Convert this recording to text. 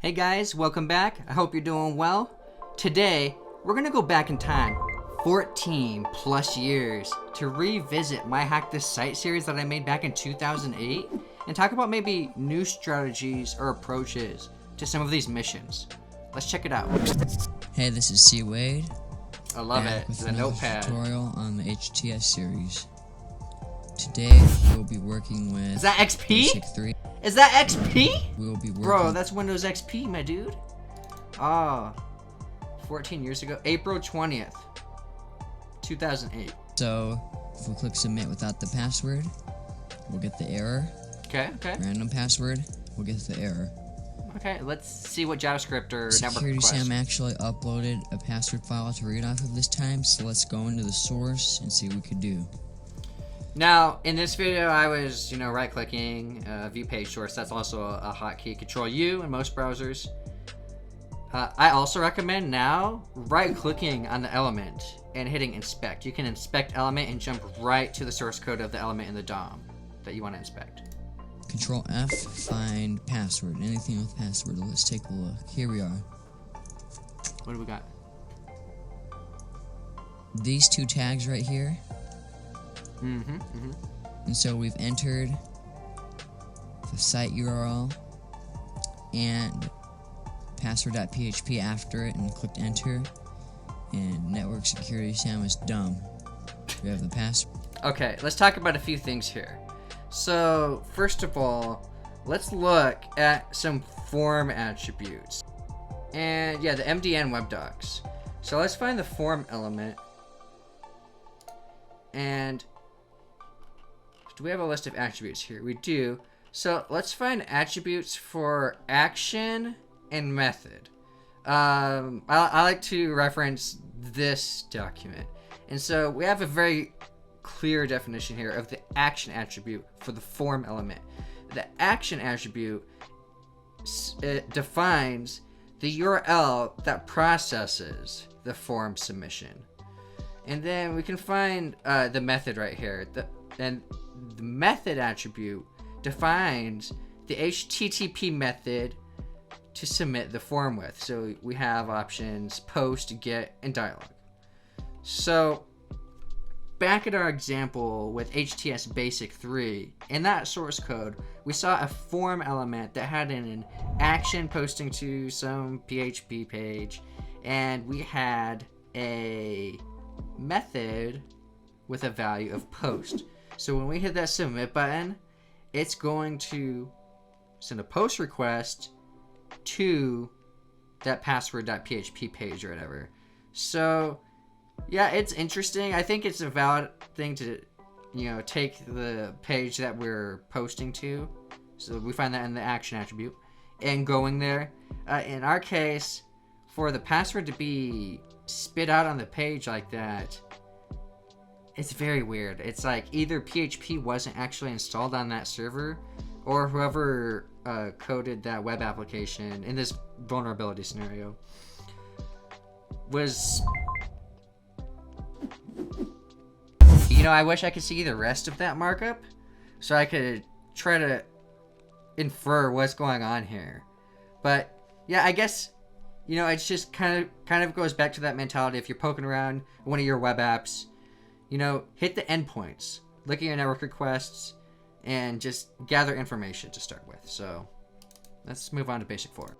Hey guys, welcome back. I hope you're doing well. Today, we're gonna go back in time 14 plus years to revisit my Hack This Site series that I made back in 2008 and talk about maybe new strategies or approaches to some of these missions. Let's check it out. Hey, this is C. Wade. I love back it. with The another notepad. tutorial on the HTS series. Today we'll be working with Is that XP? Basic 3. Is that XP? We'll be working. Bro, that's Windows XP, my dude. Oh, 14 years ago. April 20th, 2008. So if we click submit without the password, we'll get the error. Okay. Random password, we'll get the error. Okay, let's see what JavaScript or network Security request. Sam actually uploaded a password file to read off of this time, so let's go into the source and see what we could do. Now, in this video, I was, right-clicking, view page source. That's also a hotkey. Control-U in most browsers. I also recommend now right-clicking on the element and hitting inspect. You can inspect element and jump right to the source code of the element in the DOM that you want to inspect. Control F, find password. Anything with password. Let's take a look. Here we are. What do we got? These two tags right here. And so we've entered the site URL and password.php after it and clicked enter, and network security Sam is dumb. We have the password. Okay, let's talk about a few things here. So, first of all, let's look at some form attributes. And yeah, the MDN web docs. So let's find the form element. And do we have a list of attributes here? We do. So let's find attributes for action and method. I like to reference this document. And so we have a very clear definition here of the action attribute for the form element. The action attribute defines the URL that processes the form submission. And then we can find the method right here. And the method attribute defines the HTTP method to submit the form with. So we have options post, get, and dialog. So back at our example with HTS Basic 3, in that source code, we saw a form element that had an action posting to some PHP page, and we had a method with a value of post. So when we hit that submit button, it's going to send a post request to that password.php page or whatever. So yeah, it's interesting. I think it's a valid thing to, take the page that we're posting to. So we find that in the action attribute and going there. In our case, for the password to be spit out on the page like that, it's very weird. It's like either PHP wasn't actually installed on that server, or whoever coded that web application in this vulnerability scenario was... I wish I could see the rest of that markup so I could try to infer what's going on here. But yeah, I guess, it's just kind of goes back to that mentality. If you're poking around one of your web apps, hit the endpoints, look at your network requests, and just gather information to start with. So let's move on to Basic 4.